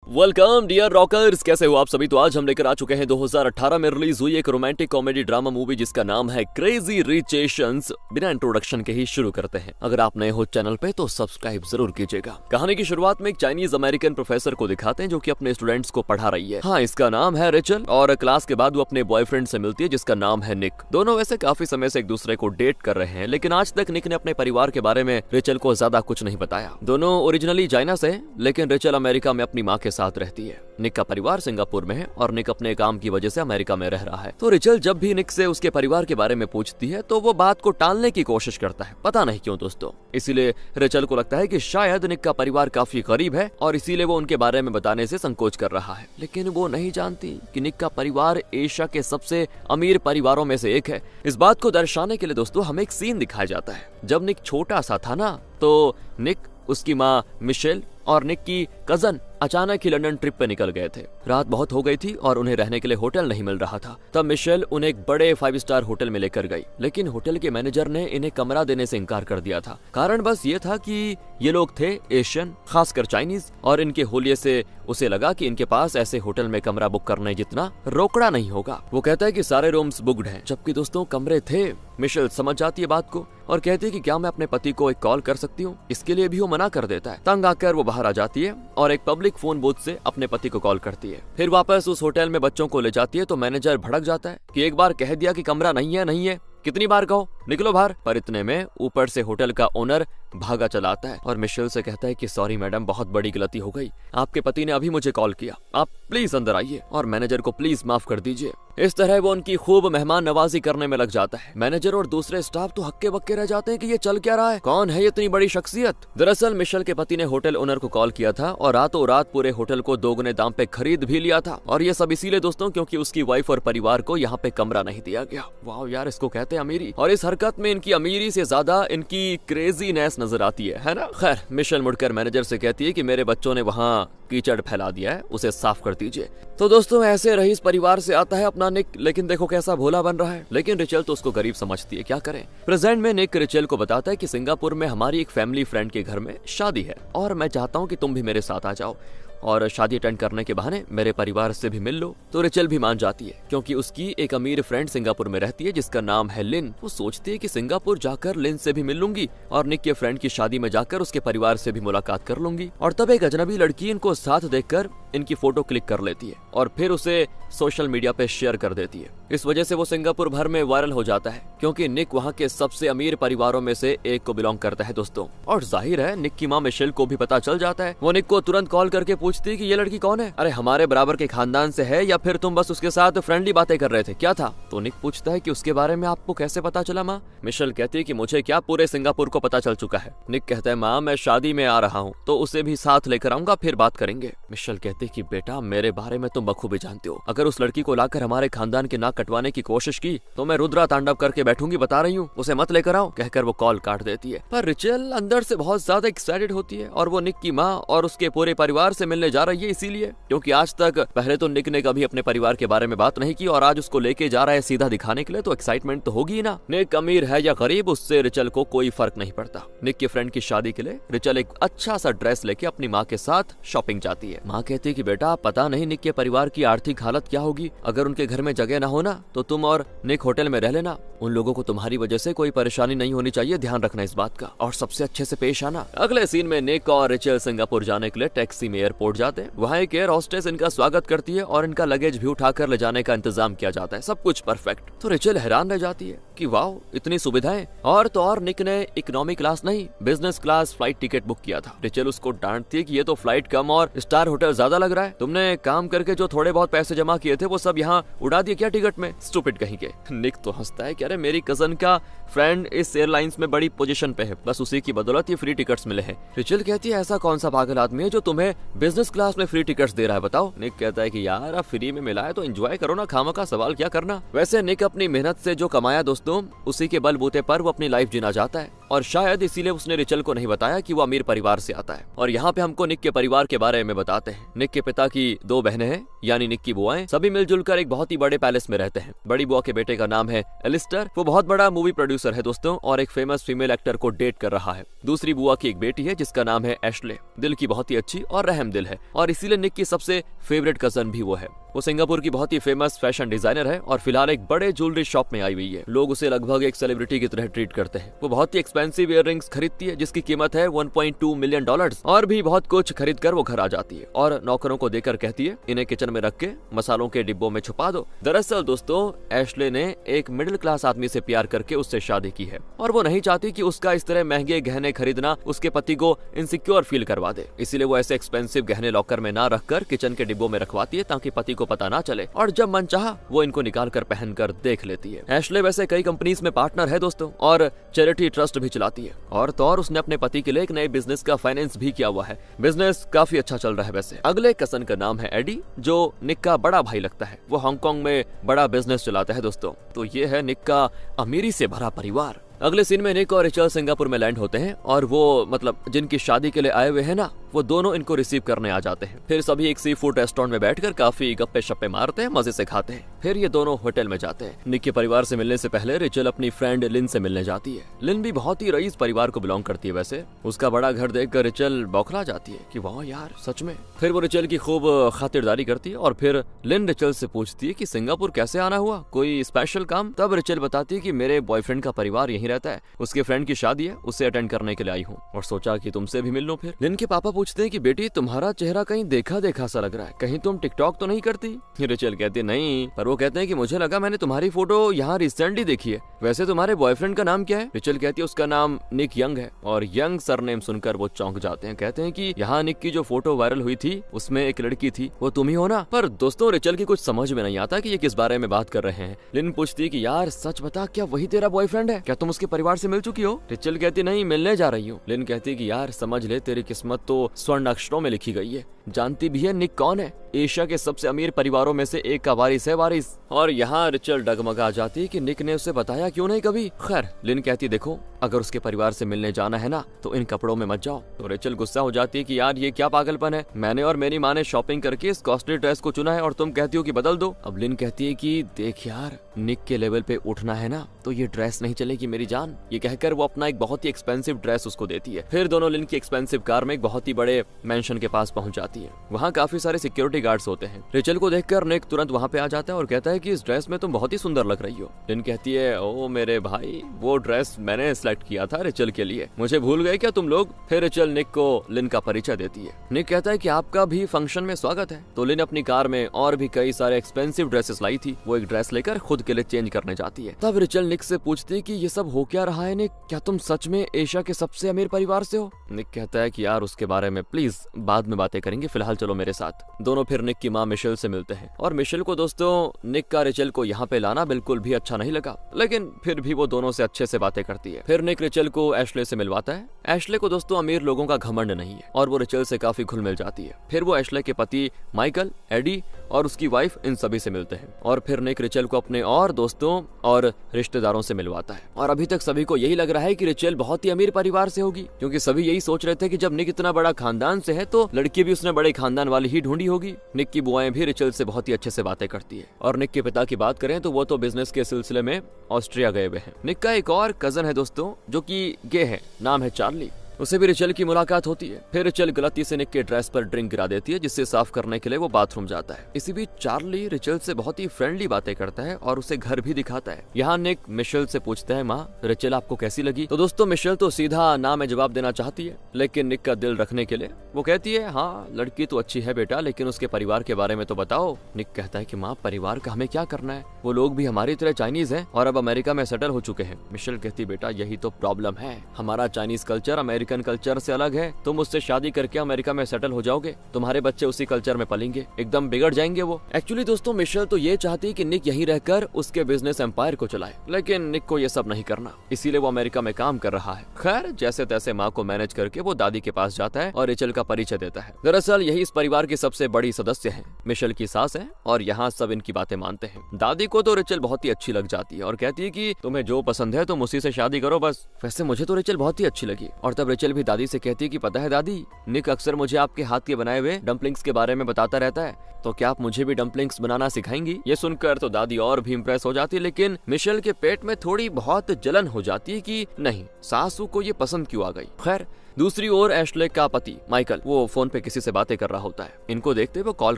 Welcome dear rockers, कैसे हो आप सभी। तो आज हम लेकर आ चुके हैं 2018 में रिलीज हुई एक रोमांटिक कॉमेडी ड्रामा मूवी जिसका नाम है क्रेजी रिच एशियंस। बिना इंट्रोडक्शन के ही शुरू करते हैं। अगर आप नए हो चैनल पे तो सब्सक्राइब जरूर कीजिएगा। कहानी की शुरुआत में एक चाइनीज अमेरिकन प्रोफेसर को दिखाते हैं जो कि अपने स्टूडेंट्स को पढ़ा रही है। हाँ, इसका नाम है रेचल और क्लास के बाद वो अपने बॉयफ्रेंड से मिलती है जिसका नाम है निक। दोनों वैसे काफी समय से एक दूसरे को डेट कर रहे हैं, लेकिन आज तक निक ने अपने परिवार के बारे में रेचल को ज्यादा कुछ नहीं बताया। दोनों ओरिजिनली चाइना से, लेकिन रेचल अमेरिका में अपनी माँ के साथ रहती है। निक का परिवार सिंगापुर में है और निक अपने काम की वजह से अमेरिका में रह रहा है। तो रेचल जब भी निक से उसके परिवार के बारे में पूछती है तो वो बात को टालने की कोशिश करता है, पता नहीं क्यों दोस्तों। इसीलिए रेचल को लगता है कि शायद निक का परिवार काफी गरीब है और इसीलिए वो उनके बारे में बताने से संकोच कर रहा है। लेकिन वो नहीं जानती कि निक का परिवार एशिया के सबसे अमीर परिवारों में से एक है। इस बात को दर्शाने के लिए दोस्तों हमें एक सीन दिखाया जाता है। जब निक छोटा सा था ना, तो निक, उसकी माँ मिशेल और निक की कजन अचानक ही लंदन ट्रिप पे निकल गए थे। रात बहुत हो गई थी और उन्हें रहने के लिए होटल नहीं मिल रहा था। तब मिशेल उन्हें एक बड़े 5 स्टार होटल में लेकर गई, लेकिन होटल के मैनेजर ने इन्हें कमरा देने से इनकार कर दिया था। कारण बस ये था कि ये लोग थे एशियन, खासकर चाइनीज, और इनके होलिये से उसे लगा कि इनके पास ऐसे होटल में कमरा बुक करने जितना रोकड़ा नहीं होगा। वो कहता है कि सारे रूम्स बुक्ड हैं, जबकि दोस्तों कमरे थे। मिशेल समझ जाती है बात को और कहती है कि क्या मैं अपने पति को एक कॉल कर सकती हूँ। इसके लिए भी वो मना कर देता है। तंग आकर वो बाहर आ जाती है और एक पब्लिक फोन बूथ से अपने पति को कॉल करती है। फिर वापस उस होटल में बच्चों को ले जाती है तो मैनेजर भड़क जाता है कि एक बार कह दिया कि कमरा नहीं है, कितनी बार कहो, निकलो बाहर। पर इतने में ऊपर से होटल का ओनर भागा चला आता है और मिशेल से कहता है कि सॉरी मैडम, बहुत बड़ी गलती हो गई। आपके पति ने अभी मुझे कॉल किया, आप प्लीज अंदर आइए और मैनेजर को प्लीज माफ कर दीजिए। इस तरह वो उनकी खूब मेहमान नवाजी करने में लग जाता है। मैनेजर और दूसरे स्टाफ तो हक्के बक्के रह जाते हैं कि ये चल क्या रहा है, कौन है ये इतनी बड़ी शख्सियत। दरअसल मिशेल के पति ने होटल ओनर को कॉल किया था और रातों रात पूरे होटल को दोगुने दाम पे खरीद भी लिया था। और ये सब इसीलिए दोस्तों क्योंकि उसकी वाइफ और परिवार को यहाँ पे कमरा नहीं दिया गया। वाह यार, इसको कहते हैं अमीरी। और इस हरकत में इनकी अमीरी से ज्यादा इनकी क्रेजीनेस नजर आती है ना। खैर, मिशेल मुड़कर मैनेजर से कहती है कि मेरे बच्चों ने वहाँ कीचड़ फैला दिया है, उसे साफ कर दीजिए। तो दोस्तों ऐसे रईस परिवार से आता है अपना निक, लेकिन देखो कैसा भोला बन रहा है। लेकिन रेचल तो उसको गरीब समझती है, क्या करें। प्रेजेंट में निक रेचल को बताता है कि सिंगापुर में हमारी एक फैमिली फ्रेंड के घर में शादी है और मैं चाहता हूँ कि तुम भी मेरे साथ आ जाओ और शादी अटेंड करने के बहाने मेरे परिवार से भी मिल लो। तो रेचल भी मान जाती है क्योंकि उसकी एक अमीर फ्रेंड सिंगापुर में रहती है जिसका नाम है लिन। वो सोचती है कि सिंगापुर जाकर लिन से भी मिल लूंगी और निक के फ्रेंड की शादी में जाकर उसके परिवार से भी मुलाकात कर लूंगी। और तब एक अजनबी लड़की इनको साथ देखकर इनकी फोटो क्लिक कर लेती है और फिर उसे सोशल मीडिया पे शेयर कर देती है। इस वजह से वो सिंगापुर भर में वायरल हो जाता है क्योंकि निक वहाँ के सबसे अमीर परिवारों में से एक को बिलोंग करता है दोस्तों। और जाहिर है निक की माँ मिशेल को भी पता चल जाता है। वो निक को तुरंत कॉल करके पूछती है कि ये लड़की कौन है, अरे हमारे बराबर के खानदान से है या फिर तुम बस उसके साथ फ्रेंडली बातें कर रहे थे, क्या था। तो निक पूछता है कि उसके बारे में आपको कैसे पता चला माँ। मिशेल कहती है कि मुझे क्या, पूरे सिंगापुर को पता चल चुका है। निक कहता है माँ मैं शादी में आ रहा हूँ तो उसे भी साथ लेकर आऊंगा, फिर बात करेंगे। मिशेल कहती है कि बेटा मेरे बारे में तुम बखूबी जानते हो, अगर उस लड़की को लाकर हमारे खानदान की नाक कटवाने की कोशिश की तो मैं रुद्रा तांडव करके बैठूंगी, बता रही हूँ, उसे मत लेकर आओ। कहकर वो कॉल काट देती है। पर रेचल अंदर से बहुत ज्यादा एक्साइटेड होती है और वो निक की माँ और उसके पूरे परिवार से मिलने जा रही है, इसीलिए क्योंकि आज तक पहले तो निक ने कभी अपने परिवार के बारे में बात नहीं की और आज उसको लेके जा रहा है सीधा दिखाने के लिए, तो एक्साइटमेंट तो होगी ना। निक अमीर है या गरीब उससे रेचल को कोई फर्क नहीं पड़ता। निक के फ्रेंड की शादी के लिए रेचल एक अच्छा सा ड्रेस लेके अपनी माँ के साथ शॉपिंग जाती है। माँ कहती है कि बेटा पता नहीं निक के परिवार की आर्थिक हालत क्या होगी, अगर उनके घर में जगह ना हो ना तो तुम और निक होटल में रह लेना, उन लोगों को तुम्हारी वजह से कोई परेशानी नहीं होनी चाहिए, ध्यान रखना इस बात का और सबसे अच्छे से पेश आना। अगले सीन में निक और रेचल सिंगापुर जाने के लिए टैक्सी में एयरपोर्ट जाते हैं। वहाँ एक एयर होस्टेस इनका स्वागत करती है और इनका लगेज भी उठाकर ले जाने का इंतजाम किया जाता है, सब कुछ परफेक्ट। तो रेचल हैरान रह जाती है कि वाह इतनी सुविधाएं। और तो और निक ने इकोनॉमी क्लास नहीं business class flight ticket book किया था। रेचल उसको डांटती है कि ये तो फ्लाइट कम और स्टार होटल ज्यादा लग रहा है, तुमने काम करके जो थोड़े बहुत पैसे जमा किए थे वो सब यहाँ उड़ा दिए क्या टिकट में, स्टूपिड कहीं के। निक तो हंसता है कि अरे मेरी कजन का फ्रेंड इस एयरलाइंस में बड़ी पोजीशन पे है, बस उसी की बदौलत ये फ्री टिकट्स मिले हैं। रेचल कहती है ऐसा कौन सा पागल आदमी है जो तुम्हें बिजनेस क्लास में फ्री टिकट्स दे रहा है, बताओ। निक कहता है कि यार अब फ्री में मिला है तो एंजॉय करो ना, खामा का सवाल क्या करना। वैसे निक अपनी मेहनत से जो कमाया दोस्तों दोस्तों उसी के बलबूते पर वो अपनी लाइफ जीना चाहता है और शायद इसीलिए उसने रिचल को नहीं बताया कि वो अमीर परिवार से आता है। और यहाँ पे हमको निक के परिवार के बारे में बताते हैं। निक के पिता की 2 बहनें हैं, यानी निक की बुआएं, सभी मिलजुल कर एक बहुत ही बड़े पैलेस में रहते हैं। बड़ी बुआ के बेटे का नाम है एलिस्टर, वो बहुत बड़ा मूवी प्रोड्यूसर है दोस्तों और एक फेमस फीमेल एक्टर को डेट कर रहा है। दूसरी बुआ की एक बेटी है जिसका नाम है एशले, दिल की बहुत ही अच्छी और रहम दिल है और इसीलिए निक की सबसे फेवरेट कजन भी वो है। वो सिंगापुर की बहुत ही फेमस फैशन डिजाइनर है और फिलहाल एक बड़े ज्वेलरी शॉप में आई हुई है। लोग उसे लगभग एक सेलिब्रिटी की तरह ट्रीट करते हैं। वो बहुत ही एक्सपेंसिव इयररिंग्स खरीदती है जिसकी कीमत है $1.2 मिलियन और भी बहुत कुछ खरीद कर वो घर आ जाती है और नौकरों को देकर कहती है इन्हें किचन में रख के मसालों के डिब्बों में छुपा दो। दरअसल दोस्तों एशले ने एक मिडिल क्लास आदमी से प्यार करके उससे शादी की है और वो नहीं चाहती कि उसका इस तरह महंगे गहने खरीदना उसके पति को इनसिक्योर फील करवा दे। इसीलिए वो ऐसे एक्सपेंसिव गहने लॉकर में ना रखकर किचन के डिब्बों में रखवाती है ताकि पति को पता ना चले और जब मन चाहा वो इनको निकाल कर पहन कर देख लेती है। एशले वैसे कई कंपनीज में पार्टनर है दोस्तों और चैरिटी ट्रस्ट भी चलाती है और तो और उसने अपने पति के लिए एक नए बिजनेस का फाइनेंस भी किया हुआ है। बिजनेस काफी अच्छा चल रहा है। वैसे अगले कसन का नाम है एडी जो निक का बड़ा भाई लगता है। वो हांगकांग में बड़ा बिजनेस चलाता है दोस्तों। तो ये है निक का अमीरी से भरा परिवार। अगले सीन में निक और रिचल सिंगापुर में लैंड होते हैं और वो मतलब जिनकी शादी के लिए आए हुए हैं ना वो दोनों इनको रिसीव करने आ जाते हैं। फिर सभी एक सी फूड रेस्टोरेंट में बैठकर काफी गप्पे शप्पे मारते हैं, मजे से खाते हैं। फिर ये दोनों होटल में जाते हैं। निक के परिवार से मिलने से पहले रिचल अपनी फ्रेंड लिन से मिलने जाती है। लिन भी बहुत ही रईस परिवार को बिलोंग करती है। वैसे उसका बड़ा घर देखकर रिचल बौखला जाती है कि वाह यार सच में। फिर वो रिचल की खूब खातिरदारी करती है और फिर लिन रिचल से पूछती है कि सिंगापुर कैसे आना हुआ, कोई स्पेशल काम? तब रिचल बताती है कि मेरे बॉयफ्रेंड का परिवार यहीं रहता है, उसके फ्रेंड की शादी है, उसे अटेंड करने के लिए आई हूँ और सोचा कि तुमसे भी मिल लूं। फिर लिन के पापा पूछते हैं कि बेटी तुम्हारा चेहरा कहीं देखा देखा सा लग रहा है, कहीं तुम टिकटॉक तो नहीं करती? रिचल कहती नहीं, पर वो कहते हैं कि मुझे लगा मैंने तुम्हारी फोटो यहाँ रिसेंटली देखी है। वैसे तुम्हारे बॉयफ्रेंड का नाम क्या है? रिचल कहती है उसका नाम निक यंग है और यंग सरनेम सुनकर वो चौंक जाते हैं। कहते हैं कि यहाँ निक की जो फोटो वायरल हुई थी उसमें एक लड़की थी, वो तुम ही हो ना? पर दोस्तों रिचल की कुछ समझ में नहीं आता कि ये किस बारे में बात कर रहे हैं। लिन पूछती है कि यार सच बता, क्या वही तेरा बॉयफ्रेंड है? क्या तुम उसके परिवार से मिल चुकी हो? रिचल कहती नहीं, मिलने जा रही हूँ। लिन कहती है कि यार समझ ले, तेरी किस्मत तो स्वर्ण अक्षरों में लिखी गई है। जानती भी है निक कौन है? एशिया के सबसे अमीर परिवारों में से एक का वारिस है, वारिस। और यहाँ रिचल डगमगा जाती है कि निक ने उसे बताया क्यों नहीं कभी। खैर लिन कहती देखो अगर उसके परिवार से मिलने जाना है ना तो इन कपड़ों में मत जाओ। तो रिचल गुस्सा हो जाती है कि यार ये क्या पागलपन है, मैंने और मेरी माँ ने शॉपिंग करके इस कॉस्टली ड्रेस को चुना है और तुम कहती हो कि बदल दो। अब लिन कहती है कि देख यार निक के लेवल पे उठना है ना तो ये ड्रेस नहीं चलेगी मेरी जान। ये कहकर वो अपना एक बहुत ही एक्सपेंसिव ड्रेस उसको देती है। फिर दोनों लिन की एक्सपेंसिव कार में एक बहुत ही बड़े मेंशन के पास पहुंच जाती है। वहाँ काफी सारे सिक्योरिटी गार्ड्स होते हैं। रिचल को देखकर निक तुरंत वहाँ पे आ जाता है और कहता है कि इस ड्रेस में तुम बहुत ही सुंदर लग रही हो। लिन कहती है ओ मेरे भाई, वो ड्रेस मैंने सिलेक्ट किया था रिचल के लिए, मुझे भूल गए क्या तुम लोग? फिर रिचल निक को लिन का परिचय देती है। निक कहता है कि आपका भी फंक्शन में स्वागत है। तो लिन अपनी कार में और भी कई सारे एक्सपेंसिव ड्रेसेस लाई थी, वो एक ड्रेस लेकर खुद के लिए चेंज करने जाती है। तब रिचल निक से पूछती है कि ये सब हो क्या रहा है निक, क्या तुम सच में एशिया के सबसे अमीर परिवार से हो? निक कहता है कि यार उसके बारे में प्लीज बाद में बातें करेंगे, फिलहाल चलो मेरे साथ। दोनों फिर निक की माँ मिशेल से मिलते हैं और मिशेल को दोस्तों निक का रिचल को यहाँ पे लाना बिल्कुल भी अच्छा नहीं लगा, लेकिन फिर भी वो दोनों से अच्छे से बातें करती है। फिर निक रिचल को एशले से मिलवाता है। एशले को दोस्तों अमीर लोगों का घमंड नहीं है और वो रिचल से काफी घुल मिल जाती है। फिर वो एशले के पति माइकल, एडी और उसकी वाइफ इन सभी से मिलते हैं और फिर निक रिचल को अपने और दोस्तों और रिश्तेदारों से मिलवाता है। और अभी तक सभी को यही लग रहा है कि रिचल बहुत ही अमीर परिवार से होगी, क्योंकि सभी यही सोच रहे थे कि जब निक इतना बड़ा खानदान से है तो लड़की भी उसने बड़े खानदान वाली ही ढूंढी होगी। निक की बुआएं भी रिचल से बहुत ही अच्छे से बातें करती है। और निक के पिता की बात करें तो वो तो बिजनेस के सिलसिले में ऑस्ट्रिया गए हुए हैं। निक का एक और कजन है दोस्तों जो कि गे है, नाम है चार्ली। उसे भी रिचल की मुलाकात होती है। फिर रिचल गलती से निक के ड्रेस पर ड्रिंक गिरा देती है, जिससे साफ करने के लिए वो बाथरूम जाता है। इसी बीच चार्ली रिचल से बहुत ही फ्रेंडली बातें करता है और उसे घर भी दिखाता है। यहाँ निक मिशेल से पूछता है माँ रिचल आपको कैसी लगी? तो दोस्तों मिशेल तो सीधा ना में जवाब देना चाहती है, लेकिन निक का दिल रखने के लिए वो कहती है हाँ लड़की तो अच्छी है बेटा, लेकिन उसके परिवार के बारे में तो बताओ। निक कहता है कि माँ परिवार का हमें क्या करना है, वो लोग भी हमारी तरह चाइनीज है और अब अमेरिका में सेटल हो चुके हैं। मिशेल कहती बेटा यही तो प्रॉब्लम है, हमारा Chinese culture America American culture से अलग है, तुम उससे शादी करके अमेरिका में सेटल हो जाओगे, तुम्हारे बच्चे उसी कल्चर में पलेंगे, एकदम बिगड़ जाएंगे वो। एक्चुअली दोस्तों मिशेल तो ये चाहती कि निक यहीं रहकर उसके बिजनेस एम्पायर को चलाए, लेकिन निक को ये सब नहीं करना, इसीलिए वो अमेरिका में काम कर रहा है। खैर जैसे तैसे माँ को मैनेज करके वो दादी के पास जाता है और रिचल का परिचय देता है। दरअसल यही इस परिवार की सबसे बड़ी सदस्य है, मिशेल की सास है और यहाँ सब इनकी बातें मानते हैं। दादी को तो रिचल बहुत ही अच्छी लग जाती है और कहती है कि तुम्हें जो पसंद है तुम उसी से शादी करो बस। वैसे मुझे तो रिचल बहुत ही अच्छी लगी। और तब रिचल भी दादी से कहती है कि पता है दादी, निक अक्सर मुझे आपके हाथ के बनाए हुए डम्पलिंग्स के बारे में बताता रहता है, तो क्या आप मुझे भी डम्पलिंग्स बनाना सिखाएंगी? ये सुनकर तो दादी और भी इम्प्रेस हो जाती है, लेकिन मिशेल के पेट में थोड़ी बहुत जलन हो जाती है कि नहीं, सासू को ये पसंद क्यों आ गई। खैर दूसरी ओर एश्ले का पति माइकल वो फोन पे किसी से बातें कर रहा होता है। इनको देखते वो कॉल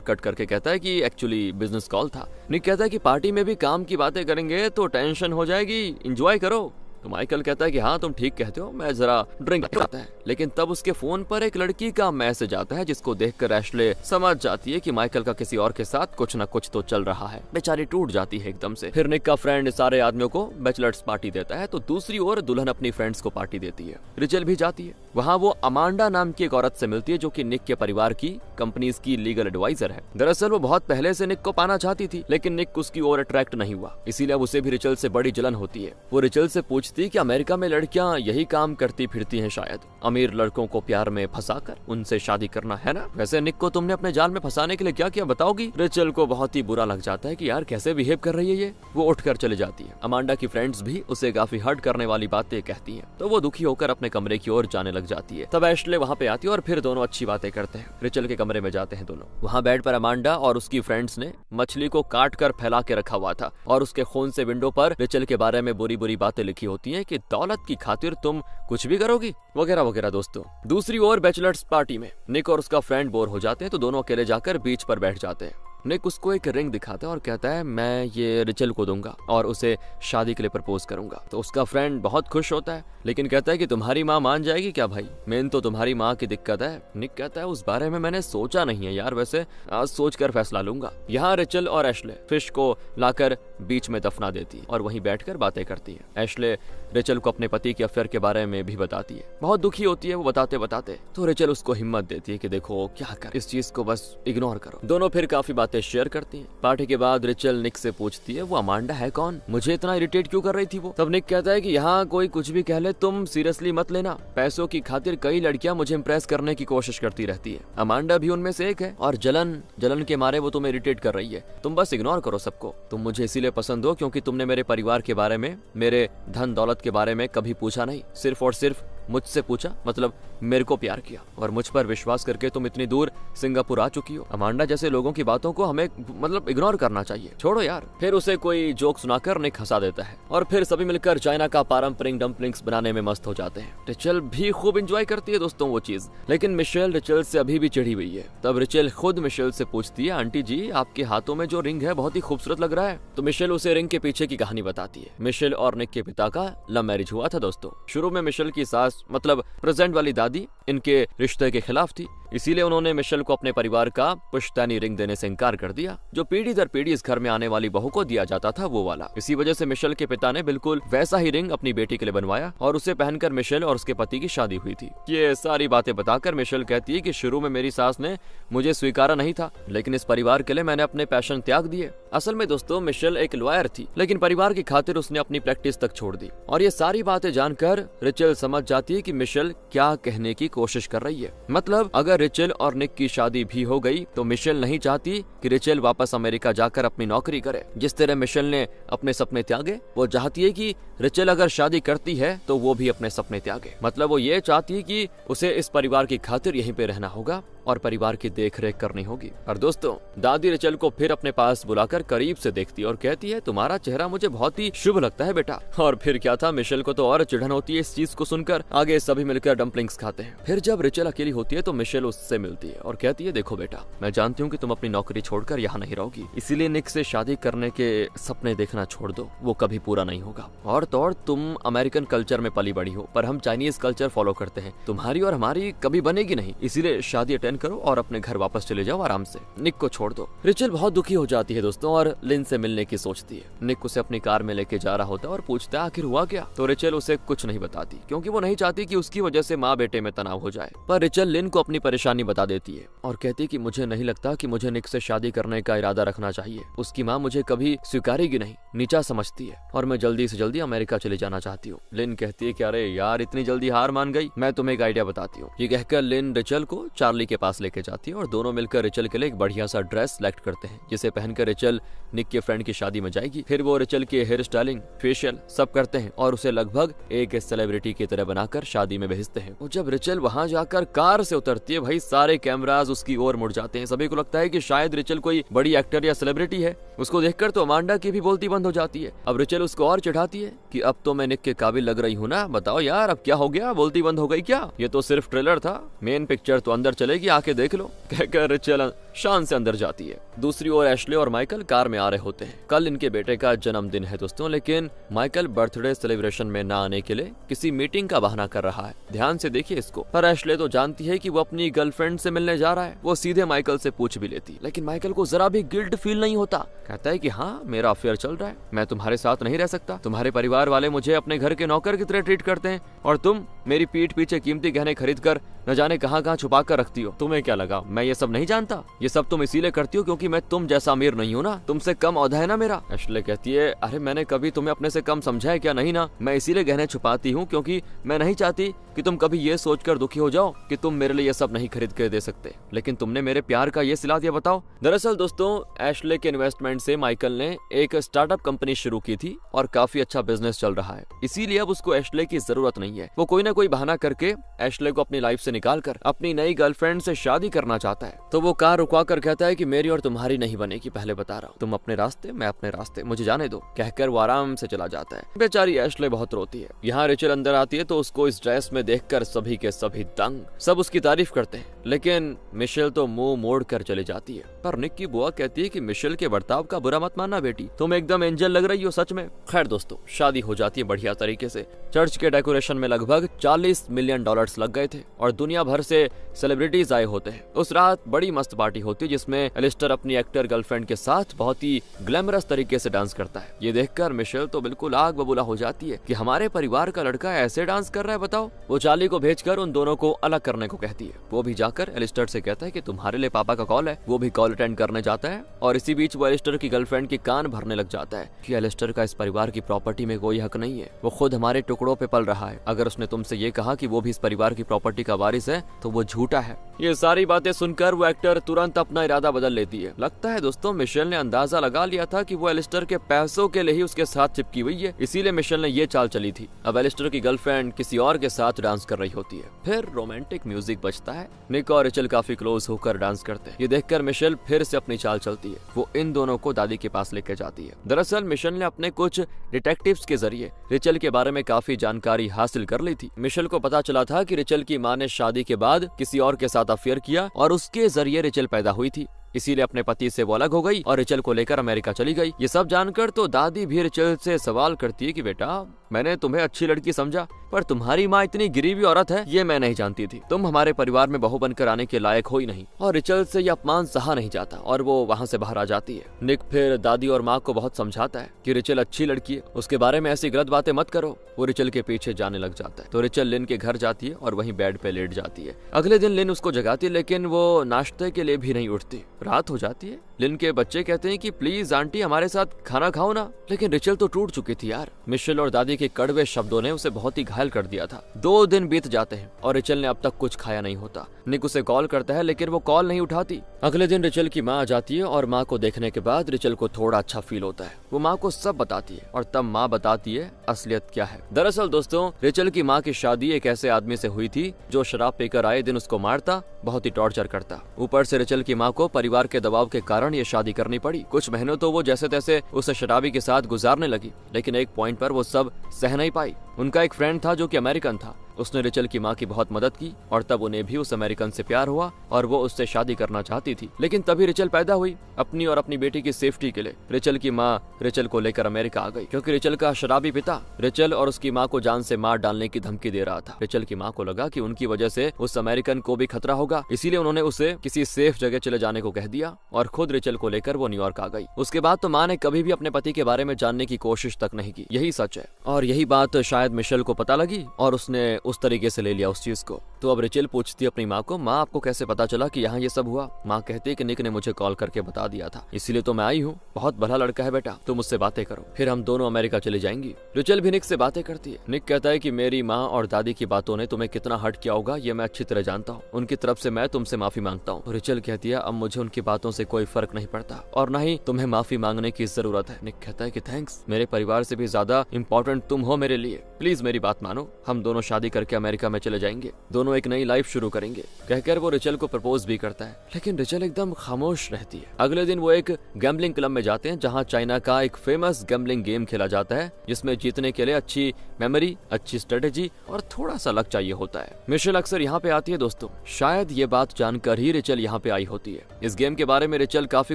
कट करके कहता है कि एक्चुअली बिजनेस कॉल था। निक कहता है कि पार्टी में भी काम की बातें करेंगे तो टेंशन हो जाएगी, एंजॉय करो। तो माइकल कहता है कि हाँ तुम ठीक कहते हो, मैं जरा ड्रिंक करता है। लेकिन तब उसके फोन पर एक लड़की का मैसेज आता है जिसको देखकर एश्ले समझ जाती है कि माइकल का किसी और के साथ कुछ न कुछ तो चल रहा है। बेचारी टूट जाती है एकदम से। फिर निक का फ्रेंड सारे आदमियों को बैचलर्स पार्टी देता है, तो दूसरी ओर दुल्हन अपनी फ्रेंड्स को पार्टी देती है। रिचल भी जाती है। वहाँ वो अमांडा नाम की एक औरत से मिलती है जो कि निक के परिवार की कंपनीज की लीगल एडवाइजर है। दरअसल वो बहुत पहले से निक को पाना चाहती थी, लेकिन निक उसकी ओर अट्रैक्ट नहीं हुआ, इसीलिए अब उसे भी रिचल से बड़ी जलन होती है। वो रिचल से पूछती है कि अमेरिका में लड़कियां यही काम करती फिरती हैं शायद, अमीर लड़कों को प्यार में फंसाकर उनसे शादी करना, है ना? वैसे निक को तुमने अपने जाल में फंसाने के लिए क्या किया बताओगी? रिचल को बहुत ही बुरा लग जाता है कि यार कैसे बिहेव कर रही है ये। वो उठकर चली जाती है। अमांडा की फ्रेंड्स भी उसे काफी हर्ट करने वाली बातें कहती हैं, तो वो दुखी होकर अपने कमरे की ओर जाने लग जाती है। तब एश्ले वहाँ पे आती है और फिर दोनों अच्छी बातें करते हैं। रिचल के कमरे में जाते हैं दोनों। वहाँ बेड पर अमांडा और उसकी फ्रेंड्स ने मछली को काट कर फैला के रखा हुआ था और उसके खून से विंडो पर रिचल के बारे में बुरी बुरी बातें लिखी होती हैं कि दौलत की खातिर तुम कुछ भी करोगी, वगैरह वगैरह। दोस्तों दूसरी ओर बैचलर्स पार्टी में निक और उसका फ्रेंड बोर हो जाते हैं, तो दोनों अकेले जाकर बीच पर बैठ जाते हैं। निक उसको एक रिंग दिखाता है और कहता है मैं ये रिचल को दूंगा और उसे शादी के लिए प्रपोज करूंगा। तो उसका फ्रेंड बहुत खुश होता है, लेकिन कहता है कि तुम्हारी माँ मान जाएगी क्या भाई? मेन तो तुम्हारी माँ की दिक्कत है। निक कहता है उस बारे में मैंने सोचा नहीं है यार, वैसे आज सोच कर फैसला लूंगा। यहाँ रिचल और एश्ले फिश को लाकर बीच में दफना देती है और वहीं बैठकर बातें करती है। एश्ले रिचल को अपने पति के अफेयर के बारे में भी बताती है। बहुत दुखी होती है वो बताते बताते, तो रिचल उसको हिम्मत देती है कि देखो क्या कर, इस चीज को बस इग्नोर करो। दोनों फिर काफी बातें शेयर करती हैं। पार्टी के बाद रिचल निक से पूछती है वो अमांडा है कौन, मुझे इतना इरिटेट क्यों कर रही थी वो? तब निक कहता है कि यहाँ कोई कुछ भी कह ले तुम सीरियसली मत लेना, पैसों की खातिर कई लड़कियां मुझे इम्प्रेस करने की कोशिश करती रहती है, अमांडा भी उनमें से एक है और जलन के मारे वो तुम्हें इरिटेट कर रही है। तुम बस इग्नोर करो सबको। तुम मुझे इसीलिए पसंद हो क्योंकि तुमने मेरे परिवार के बारे में, मेरे धन दौलत के बारे में कभी पूछा नहीं, सिर्फ और सिर्फ मुझसे पूछा, मतलब मेरे को प्यार किया और मुझ पर विश्वास करके तुम इतनी दूर सिंगापुर आ चुकी हो। अमांडा जैसे लोगों की बातों को हमें मतलब इग्नोर करना चाहिए, छोड़ो यार। फिर उसे कोई जोक सुनाकर निक हंसा देता है और फिर सभी मिलकर चाइना का पारंपरिक डम्पलिंग्स बनाने में मस्त हो जाते हैं। रिचल भी खूब एंजॉय करती है दोस्तों वो चीज, लेकिन मिशेल रिचल से अभी भी चिढ़ी हुई है। तब रिचल खुद मिशेल से पूछती है आंटी जी आपके हाथों में जो रिंग है बहुत ही खूबसूरत लग रहा है। तो मिशेल उसे रिंग के पीछे की कहानी बताती है। मिशेल और निक के पिता का लव मैरिज हुआ था दोस्तों। शुरू में मिशेल की सास मतलब प्रेजेंट वाली दादी इनके रिश्ते के खिलाफ थी, इसीलिए उन्होंने मिशेल को अपने परिवार का पुश्तैनी रिंग देने से इनकार कर दिया, जो पीढ़ी दर पीढ़ी इस घर में आने वाली बहू को दिया जाता था वो वाला। इसी वजह से मिशेल के पिता ने बिल्कुल वैसा ही रिंग अपनी बेटी के लिए बनवाया और उसे पहनकर मिशेल और उसके पति की शादी हुई थी। ये सारी बातें बताकर मिशेल कहती है कि शुरू में मेरी सास ने मुझे स्वीकारा नहीं था, लेकिन इस परिवार के लिए मैंने अपने पैशन त्याग दिए। असल में दोस्तों मिशेल एक लॉयर थी, लेकिन परिवार की खातिर उसने अपनी प्रैक्टिस तक छोड़ दी। और ये सारी बातें जानकर रिचल समझ जाती है कि मिशेल क्या कहने की कोशिश कर रही है। मतलब अगर रिचल और निक की शादी भी हो गई तो मिशेल नहीं चाहती कि रिचल वापस अमेरिका जाकर अपनी नौकरी करे। जिस तरह मिशेल ने अपने सपने त्यागे, वो चाहती है कि रिचल अगर शादी करती है तो वो भी अपने सपने त्यागे। मतलब वो ये चाहती है कि उसे इस परिवार की खातिर यहीं पे रहना होगा और परिवार की देखरेख करनी होगी। और दोस्तों दादी रिचल को फिर अपने पास बुलाकर करीब से देखती है और कहती है तुम्हारा चेहरा मुझे बहुत ही शुभ लगता है बेटा। और फिर क्या था, मिशेल को तो और चिढ़न होती है इस चीज को सुनकर। आगे सभी मिलकर डम्पलिंग्स खाते हैं। फिर जब रिचल अकेली होती है तो मिशेल उससे मिलती है और कहती है देखो बेटा, मैं जानती हूँ कि तुम अपनी नौकरी छोड़कर यहाँ नहीं रहोगी, इसीलिए निक से शादी करने के सपने देखना छोड़ दो, वो कभी पूरा नहीं होगा। और तो और तुम अमेरिकन कल्चर में पली बड़ी हो, पर हम चाइनीज कल्चर फॉलो करते हैं, तुम्हारी और हमारी कभी बनेगी नहीं, इसीलिए शादी अटेंड बंद करो और अपने घर वापस चले जाओ आराम से, निक को छोड़ दो। रिचल बहुत दुखी हो जाती है दोस्तों और लिन से मिलने की सोचती है। निक उसे अपनी कार में लेके जा रहा होता है और पूछता है आखिर हुआ क्या। तो रिचल उसे कुछ नहीं बताती क्योंकि वो नहीं चाहती कि उसकी वजह से माँ बेटे में तनाव हो जाए। पर रिचल लिन को अपनी परेशानी बता देती है और कहती है कि मुझे नहीं लगता कि मुझे निक से शादी करने का इरादा रखना चाहिए। उसकी माँ मुझे कभी स्वीकारेगी नहीं, नीचा समझती है और मैं जल्दी से जल्दी अमेरिका चले जाना चाहती हूँ। लिन कहती है कि अरे यार इतनी जल्दी हार मान गई, मैं तुम्हें एक आइडिया बताती हूँ। ये कहकर लिन रिचल को चार्ली के पास लेके जाती है और दोनों मिलकर रिचल के लिए एक बढ़िया सा ड्रेस सिलेक्ट करते हैं जिसे पहनकर रिचल निक के फ्रेंड की शादी में जाएगी। फिर वो रिचल के हेयर स्टाइलिंग, फेशियल सब करते हैं और उसे लगभग एक सेलिब्रिटी की तरह बनाकर शादी में भेजते हैं। और जब रिचल वहां जाकर कार से उतरती है, भाई सारे कैमरास उसकी ओर मुड़ जाते हैं। सभी को लगता है कि शायद रिचल कोई बड़ी एक्टर या सेलिब्रिटी है। उसको देखकर तो अमांडा की भी बोलती बंद हो जाती है। अब रिचल उसको और चिढ़ाती है कि अब तो मैं निक के काबिल लग रही हूँ ना, बताओ यार अब क्या हो गया, बोलती बंद हो गई क्या? ये तो सिर्फ ट्रेलर था, मेन पिक्चर तो अंदर चलेगी, आके देख लो, कहकर रिचल शान से अंदर जाती है। दूसरी ओर एशले और माइकल कार में आ रहे होते हैं। कल इनके बेटे का जन्मदिन है दोस्तों, लेकिन माइकल बर्थडे सेलिब्रेशन में ना आने के लिए किसी मीटिंग का बहाना कर रहा है। ध्यान से देखिए इसको। पर एशले तो जानती है कि वो अपनी गर्लफ्रेंड से मिलने जा रहा है। वो सीधे माइकल से पूछ भी लेती, लेकिन माइकल को जरा भी गिल्ट फील नहीं होता। कहता है कि हाँ मेरा अफेयर चल रहा है, मैं तुम्हारे साथ नहीं रह सकता। तुम्हारे परिवार वाले मुझे अपने घर के नौकर की तरह ट्रीट करते हैं और तुम मेरी पीठ पीछे कीमती गहने खरीद कर न जाने कहाँ छुपा कर रखती हो। तुम्हें क्या लगा मैं ये सब नहीं जानता? ये सब तुम इसीलिए करती हो क्योंकि मैं तुम जैसा अमीर नहीं हूँ ना, तुमसे कम औहदा है ना मेरा। एशले कहती है अरे मैंने कभी तुम्हें अपने से कम समझा है क्या? नहीं ना, मैं इसीलिए गहने छुपाती हूँ क्योंकि मैं नहीं चाहती कि तुम कभी ये सोचकर दुखी हो जाओ कि तुम मेरे लिए ये सब नहीं खरीद कर दे सकते। लेकिन तुमने मेरे प्यार का ये सिला दिया, बताओ। दरअसल दोस्तों एशले के इन्वेस्टमेंट से माइकल ने एक स्टार्टअप कंपनी शुरू की थी और काफी अच्छा बिजनेस चल रहा है, इसीलिए अब उसको एशले की जरूरत नहीं है। वो कोई ना कोई बहाना करके एशले को अपनी लाइफ से निकाल कर अपनी नई गर्लफ्रेंड से शादी करना चाहता है। तो वो कार रुकवा कर कहता है कि मेरी और तुम्हारी नहीं बनेगी, पहले बता रहा हूँ। तुम अपने रास्ते, मैं अपने रास्ते, मुझे जाने दो, कहकर वो आराम से चला जाता है। बेचारी एशले बहुत रोती है। यहाँ रिचल अंदर आती है तो उसको इस ड्रेस में देखकर सभी के सभी दंग, सब उसकी तारीफ करते हैं, लेकिन मिशेल तो मुंह मोड़ कर चली जाती है। पर निक की बुआ कहती है कि मिशेल के बर्ताव का बुरा मत मानना बेटी, तुम एकदम एंजल लग रही हो सच में। खैर दोस्तों शादी हो जाती है बढ़िया तरीके से। चर्च के डेकोरेशन में लगभग $40 मिलियन लग गए थे और दुनिया भर से सेलिब्रिटीज आए होते हैं। उस रात बड़ी मस्त पार्टी होती है जिसमें एलिस्टर अपनी एक्टर गर्लफ्रेंड के साथ बहुत ही ग्लैमरस तरीके से डांस करता है। ये देखकर मिशेल तो बिल्कुल आग बबूला हो जाती है कि हमारे परिवार का लड़का ऐसे डांस कर रहा है, बताओ। वो चार्ली को भेजकर उन दोनों को अलग करने को कहती है। वो भी जाकर एलिस्टर से कहता है कि तुम्हारे लिए पापा का कॉल है। वो भी कॉल अटेंड करने जाता है और इसी बीच वो एलिस्टर की गर्लफ्रेंड के कान भरने लग जाता है कि एलिस्टर का इस परिवार की प्रॉपर्टी में कोई हक नहीं है, वो खुद हमारे टुकड़ों पे पल रहा है। अगर उसने तुमसे ये कहा कि वो भी इस परिवार की प्रॉपर्टी का वारिस है तो वो झूठा है। ये सारी बातें सुनकर वो एक्टर तुरंत अपना इरादा बदल लेती है। लगता है दोस्तों मिशेल ने अंदाजा लगा लिया था कि वो एलिस्टर के पैसों के लिए ही उसके साथ चिपकी हुई है, इसीलिए मिशेल ने ये चाल चली थी। अब एलिस्टर की गर्लफ्रेंड किसी और के साथ डांस कर रही होती है। फिर रोमांटिक म्यूजिक बजता है। निक और रिचल काफी क्लोज होकर डांस करते हैं। ये देखकर मिशेल फिर से अपनी चाल चलती है। वो इन दोनों को दादी के पास लेकर जाती है। दरअसल मिशेल ने अपने कुछ डिटेक्टिव्स के जरिए रिचल के बारे में काफी जानकारी हासिल कर ली थी। मिशेल को पता चला था कि रिचल की मां ने शादी के बाद किसी और के साथ अफेयर किया और उसके जरिए रिचल पैदा हुई थी, इसीलिए अपने पति से वो अलग हो गई और रिचल को लेकर अमेरिका चली गई। ये सब जानकर तो दादी भी रिचल से सवाल करती है कि बेटा मैंने तुम्हें अच्छी लड़की समझा पर तुम्हारी माँ इतनी गिरी हुई औरत है ये मैं नहीं जानती थी। तुम हमारे परिवार में बहू बनकर आने के लायक हो ही नहीं। और रिचल से ये अपमान सहा नहीं जाता और वो वहाँ से बाहर आ जाती है। निक फिर दादी और माँ को बहुत समझाता है कि रिचल अच्छी लड़की है, उसके बारे में ऐसी गलत बातें मत करो। वो रिचल के पीछे जाने लग जाता है तो रिचल लिन के घर जाती है और वहीं बेड पे लेट जाती है। अगले दिन लिन उसको जगाती है लेकिन वो नाश्ते के लिए भी नहीं उठती। रात हो जाती है। लिन के बच्चे कहते हैं कि प्लीज आंटी हमारे साथ खाना खाओ ना, लेकिन रिचल तो टूट चुकी थी यार। मिशेल और दादी के कड़वे शब्दों ने उसे बहुत ही घायल कर दिया था। 2 दिन बीत जाते हैं और रिचल ने अब तक कुछ खाया नहीं होता। निक उसे कॉल करता है लेकिन वो कॉल नहीं उठाती। अगले दिन रिचल की माँ आ जाती है और माँ को देखने के बाद रिचल को थोड़ा अच्छा फील होता है। वो माँ को सब बताती है और तब माँ बताती है असलियत क्या है। दरअसल दोस्तों रिचल की माँ की शादी एक ऐसे आदमी से हुई थी जो शराब पीकर आए दिन उसको मारता, बहुत ही टॉर्चर करता। ऊपर से रिचल की माँ को परिवार के दबाव के कारण ये शादी करनी पड़ी। कुछ महीनों तो वो जैसे तैसे उस शराबी के साथ गुजारने लगी, लेकिन एक पॉइंट पर वो सब सह नहीं पाई उनका एक फ्रेंड था जो कि अमेरिकन था। उसने रिचल की माँ की बहुत मदद की और तब उन्हें भी उस अमेरिकन से प्यार हुआ और वो उससे शादी करना चाहती थी। लेकिन तभी रिचल पैदा हुई। अपनी और अपनी बेटी की सेफ्टी के लिए रिचल की माँ रिचल को लेकर अमेरिका आ गई, क्योंकि रिचल का शराबी पिता रिचल और उसकी माँ को जान से मार डालने की धमकी दे रहा था। रिचल की माँ को लगा कि उनकी वजह से उस अमेरिकन को भी खतरा होगा, इसीलिए उन्होंने उसे किसी सेफ जगह चले जाने को कह दिया और खुद रिचल को लेकर वो न्यूयॉर्क आ गई। उसके बाद तो माँ ने कभी भी अपने पति के बारे में जानने की कोशिश तक नहीं की। यही सच है और यही बात शायद मिशेल को पता लगी और उसने उस तरीके से ले लिया उस चीज को। तो अब रिचल पूछती अपनी माँ को, माँ आपको कैसे पता चला कि यहाँ ये सब हुआ? माँ कहती है कि निक ने मुझे कॉल करके बता दिया था, इसीलिए तो मैं आई हूँ। बहुत भला लड़का है बेटा, तुम मुझसे बातें करो, फिर हम दोनों अमेरिका चले जाएंगी। रिचल भी निक से बातें करती है। निक कहता है कि मेरी माँ और दादी की बातों ने तुम्हें कितना हर्ट किया होगा ये मैं अच्छी तरह जानता हूँ, उनकी तरफ से मैं तुमसे माफी मांगता हूँ। रिचल कहती है अब मुझे उनकी बातों से कोई फर्क नहीं पड़ता और न ही तुम्हें माफी मांगने की जरूरत है। निक कहता है कि थैंक्स, मेरे परिवार से भी ज्यादा इम्पोर्टेंट तुम हो मेरे लिए, प्लीज मेरी बात मानो, हम दोनों शादी करके अमेरिका में चले जाएंगे, दोनों एक नई लाइफ शुरू करेंगे। कहकर वो रिचल को प्रपोज भी करता है, लेकिन रिचल एकदम खामोश रहती है। अगले दिन वो एक गैम्बलिंग क्लब में जाते हैं जहाँ चाइना का एक फेमस गैम्बलिंग गेम खेला जाता है, जिसमें जीतने के लिए अच्छी मेमोरी, अच्छी स्ट्रेटेजी और थोड़ा सा लक चाहिए होता है। मिशेल अक्सर यहाँ पे आती है दोस्तों, शायद ये बात जानकर ही रिचल यहाँ पे आई होती है। इस गेम के बारे में रिचल काफी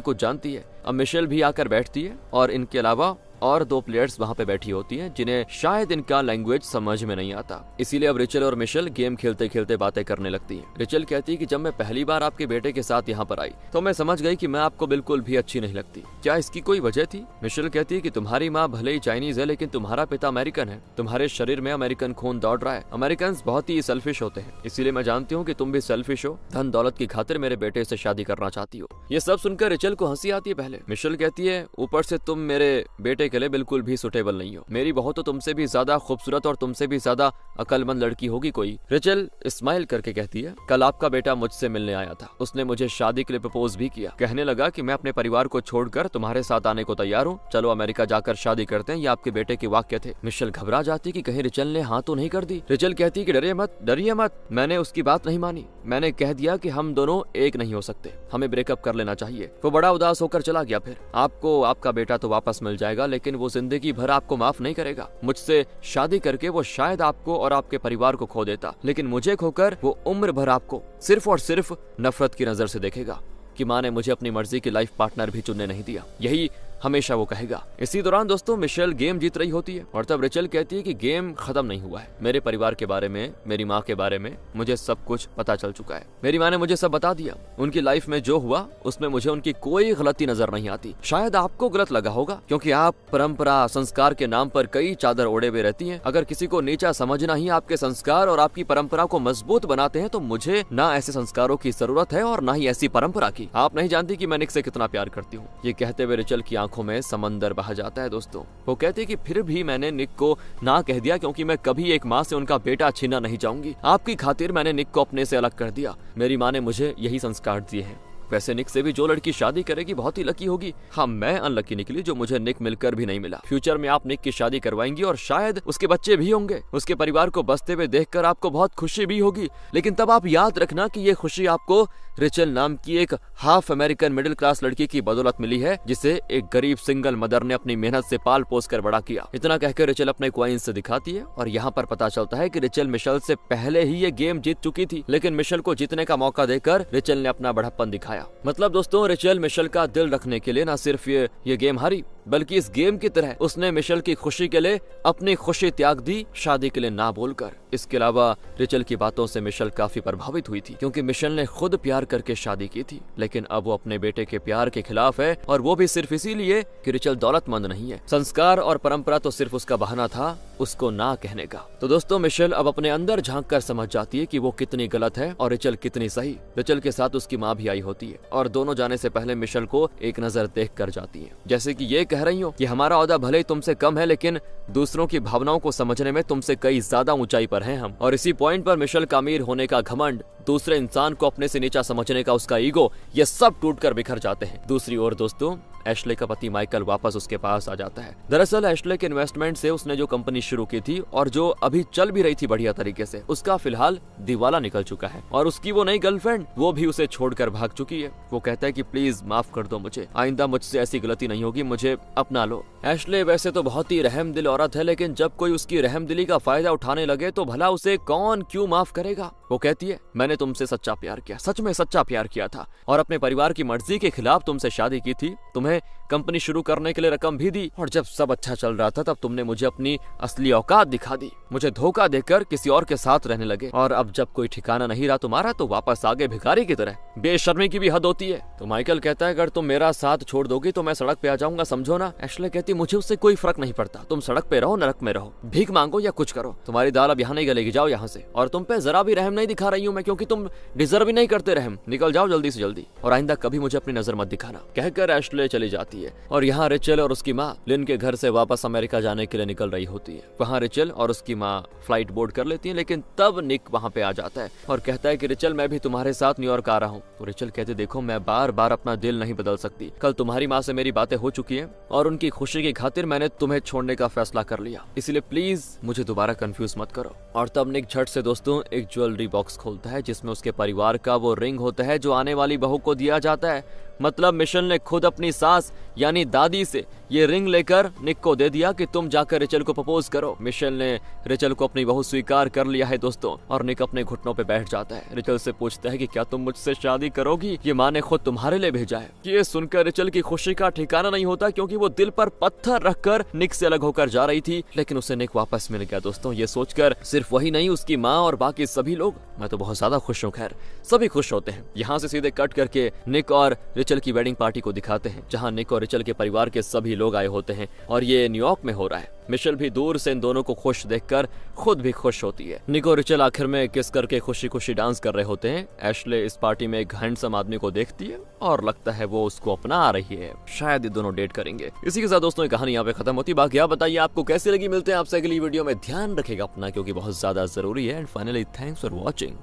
कुछ जानती है। अब मिशेल भी आकर बैठती है और इनके अलावा और दो प्लेयर्स वहाँ पे बैठी होती हैं जिन्हें शायद इनका लैंग्वेज समझ में नहीं आता। इसीलिए अब रिचल और मिशेल गेम खेलते खेलते बातें करने लगती हैं। रिचल कहती है कि जब मैं पहली बार आपके बेटे के साथ यहाँ पर आई तो मैं समझ गई कि मैं आपको बिल्कुल भी अच्छी नहीं लगती। क्या इसकी कोई वजह थी? मिशेल कहती है कि तुम्हारी माँ भले ही चाइनीज है लेकिन तुम्हारा पिता अमेरिकन है, तुम्हारे शरीर में अमेरिकन खून दौड़ रहा है। अमेरिकन बहुत ही सेल्फिश होते हैं, इसीलिए मैं जानती हूँ कि तुम भी सेल्फिश हो, धन दौलत की खातिर मेरे बेटे से शादी करना चाहती हो। ये सब सुनकर रिचल को हंसी आती है। पहले मिशेल कहती है ऊपर से तुम मेरे बेटे के लिए बिल्कुल भी सुटेबल नहीं हो, मेरी बहू तो तुमसे भी ज्यादा खूबसूरत और तुमसे भी ज्यादा अकलमंद लड़की होगी कोई। रिचल स्माइल करके कहती है कल आपका बेटा मुझसे मिलने आया था, उसने मुझे शादी के लिए प्रपोज भी किया, कहने लगा कि मैं अपने परिवार को छोड़कर तुम्हारे साथ आने को तैयार हूँ, चलो अमेरिका जाकर शादी करते हैं। ये आपके बेटे के वाक्य थे। मिशेल घबरा जाती कि कहीं रिचल ने हाँ तो नहीं कर दी। रिचल कहती कि डरिए मत, मैंने उसकी बात नहीं मानी, मैंने कह दिया कि हम दोनों एक नहीं हो सकते, हमें ब्रेकअप कर लेना चाहिए। वो बड़ा उदास होकर चला गया। फिर आपको आपका बेटा तो वापस मिल जाएगा लेकिन वो जिंदगी भर आपको माफ नहीं करेगा। मुझसे शादी करके वो शायद आपको और आपके परिवार को खो देता, लेकिन मुझे खोकर वो उम्र भर आपको सिर्फ और सिर्फ नफरत की नजर से देखेगा कि माँ ने मुझे अपनी मर्जी की लाइफ पार्टनर भी चुनने नहीं दिया, यही हमेशा वो कहेगा। इसी दौरान दोस्तों मिशेल गेम जीत रही होती है और तब रिचल कहती है कि गेम खत्म नहीं हुआ है, मेरे परिवार के बारे में, मेरी माँ के बारे में मुझे सब कुछ पता चल चुका है। मेरी माँ ने मुझे सब बता दिया, उनकी लाइफ में जो हुआ उसमें मुझे उनकी कोई गलती नजर नहीं आती। शायद आपको गलत लगा होगा क्योंकि आप परंपरा संस्कार के नाम पर कई चादर ओढ़े हुए रहती हैं। अगर किसी को नीचा समझना ही आपके संस्कार और आपकी परंपरा को मजबूत बनाते हैं तो मुझे ना ऐसे संस्कारों की जरूरत है और ना ही ऐसी परंपरा की। आप नहीं जानती कि मैं निक से कितना प्यार करती हूँ। ये कहते हुए रिचल की आंखों में समंदर बहा जाता है दोस्तों। वो कहते कि फिर भी मैंने निक को ना कह दिया क्योंकि मैं कभी एक माँ से उनका बेटा छीनना नहीं चाहूंगी। आपकी खातिर मैंने निक को अपने से अलग कर दिया, मेरी माँ ने मुझे यही संस्कार दिए हैं। वैसे निक से भी जो लड़की शादी करेगी बहुत ही लकी होगी। हाँ, मैं अनलकी निकली जो मुझे निक मिलकर भी नहीं मिला। फ्यूचर में आप निक की शादी करवाएंगी और शायद उसके बच्चे भी होंगे। उसके परिवार को बसते हुए देखकर आपको बहुत खुशी भी होगी, लेकिन तब आप याद रखना कि ये खुशी आपको रिचल नाम की एक हाफ अमेरिकन मिडिल क्लास लड़की की बदौलत मिली है, जिसे एक गरीब सिंगल मदर ने अपनी मेहनत से पाल पोस कर बड़ा किया। इतना कहकर रिचल अपने कॉइन्स से दिखाती है और यहाँ पर पता चलता है कि रिचल मिशेल से पहले ही ये गेम जीत चुकी थी, लेकिन मिशेल को जीतने का मौका देकर रिचल ने अपना बड़प्पन दिखाया। मतलब दोस्तों रिचल मिशेल का दिल रखने के लिए न सिर्फ ये गेम हारी, बल्कि इस गेम की तरह उसने मिशेल की खुशी के लिए अपनी खुशी त्याग दी, शादी के लिए ना बोलकर। इसके अलावा रिचल की बातों से मिशेल काफी प्रभावित हुई थी क्योंकि मिशेल ने खुद प्यार करके शादी की थी, लेकिन अब वो अपने बेटे के प्यार के खिलाफ है और वो भी सिर्फ इसीलिए कि रिचल दौलतमंद नहीं है। संस्कार और परंपरा तो सिर्फ उसका बहाना था उसको ना कहने का। तो दोस्तों मिशेल अब अपने अंदर झांक कर समझ जाती है कि वो कितनी गलत है और रिचल कितनी सही। रिचल के साथ उसकी माँ भी आई होती है और दोनों जाने से पहले मिशेल को एक नजर देख कर जाती है, जैसे कि ये कह रही हो कि हमारा ओहदा भले ही तुमसे कम है लेकिन दूसरों की भावनाओं को समझने में तुमसे कई ज्यादा ऊंचाई पर हैं हम। और इसी पॉइंट पर मिशेल का अमीर होने का घमंड, दूसरे इंसान को अपने से नीचा समझने का उसका ईगो, ये सब टूट कर बिखर जाते हैं। दूसरी ओर दोस्तों एशले का पति माइकल वापस उसके पास आ जाता है। दरअसल एशले के इन्वेस्टमेंट से उसने जो कंपनी शुरू की थी और जो अभी चल भी रही थी बढ़िया तरीके से, उसका फिलहाल दिवाला निकल चुका है और उसकी वो नई गर्लफ्रेंड वो भी उसे छोड़कर भाग चुकी है। वो कहता है कि प्लीज माफ कर दो मुझे, आइंदा मुझसे ऐसी गलती नहीं होगी, मुझे अपना लो। एशले वैसे तो बहुत ही रहमदिल औरत है, लेकिन जब कोई उसकी रहमदिली का फायदा उठाने लगे तो भला उसे कौन क्यों माफ करेगा। वो कहती है मैंने तुमसे सच्चा प्यार किया, सच में सच्चा प्यार किया था और अपने परिवार की मर्जी के खिलाफ तुमसे शादी की थी, तुम्हें कंपनी शुरू करने के लिए रकम भी दी और जब सब अच्छा चल रहा था तब तुमने मुझे अपनी असली औकात दिखा दी, मुझे धोखा देकर किसी और के साथ रहने लगे और अब जब कोई ठिकाना नहीं रहा तुम्हारा तो वापस आगे भिखारी की तरह। बेशर्मी की भी हद होती है। तो माइकल कहता है अगर तुम मेरा साथ छोड़ दोगी तो मैं सड़क पे आ जाऊंगा, समझो ना। एशले कहती मुझे उससे कोई फर्क नहीं पड़ता, तुम सड़क पे रहो, नरक में रहो, भीख मांगो या कुछ करो, तुम्हारी दाल अब यहाँ नहीं गलेगी, जाओ यहाँ से। और तुम पे जरा भी रहम नहीं दिखा रही हूँ मैं, क्योंकि तुम डिजर्व ही नहीं करते रहम, निकल जाओ जल्दी से जल्दी और आइंदा कभी मुझे अपनी नजर मत दिखाना। कहकर एशले चली जाती है और यहाँ रेचल और उसकी माँ लिन के घर से वापस अमेरिका जाने के लिए निकल रही होती है। वहाँ रेचल और उसकी माँ फ्लाइट बोर्ड कर लेती है, लेकिन तब निक वहाँ पे आ जाता है और कहता है कि रेचल मैं भी तुम्हारे साथ न्यूयॉर्क आ रहा हूँ। तो रेचल कहते देखो मैं बार बार अपना दिल नहीं बदल सकती, कल तुम्हारी माँ से मेरी बातें हो चुकी है और उनकी खुशी की खातिर मैंने तुम्हें छोड़ने का फैसला कर लिया, इसलिए प्लीज मुझे दोबारा कंफ्यूज मत करो। और तब निक झट से दोस्तों एक ज्वेलरी बॉक्स खोलता है जिसमें उसके परिवार का वो रिंग होता है जो आने वाली बहू को दिया जाता है। मतलब मिशेल ने खुद अपनी सास यानी दादी से ये रिंग लेकर निक को दे दिया कि तुम जाकर रेचल को प्रपोज करो। मिशेल ने रेचल को अपनी बहू स्वीकार कर लिया है दोस्तों और निक अपने घुटनों पे बैठ जाता है। रेचल से पूछता है कि क्या तुम मुझसे शादी करोगी, ये माँ ने खुद तुम्हारे लिए भेजा है। ये सुनकर रेचल की खुशी का ठिकाना नहीं होता क्योंकि वो दिल पर पत्थर रखकर निक से अलग होकर जा रही थी, लेकिन उसे निक वापस मिल गया दोस्तों। ये सोचकर सिर्फ वही नहीं उसकी माँ और बाकी सभी लोग, मैं तो बहुत ज्यादा खुश हूँ, खैर सभी खुश होते हैं। यहाँ से सीधे कट करके निक और रेचल की वेडिंग पार्टी को दिखाते हैं जहाँ निक और रेचल के परिवार के सभी लोग आए होते हैं और ये न्यूयॉर्क में हो रहा है। मिशेल भी दूर से इन दोनों को खुश देखकर खुद भी खुश होती है। निक और रेचल आखिर में किस करके खुशी खुशी डांस कर रहे होते हैं। एशले इस पार्टी में एक हैंडसम आदमी को देखती है और लगता है वो उसको अपना आ रही है, शायद ये दोनों डेट करेंगे। इसी के साथ दोस्तों कहानी यहाँ पे खत्म होती। बाकी आप बताइए आपको कैसी लगी। मिलते हैं आपसे अगली वीडियो में, ध्यान रखेगा अपना क्योंकि बहुत ज्यादा जरूरी है। And finally thanks for watching.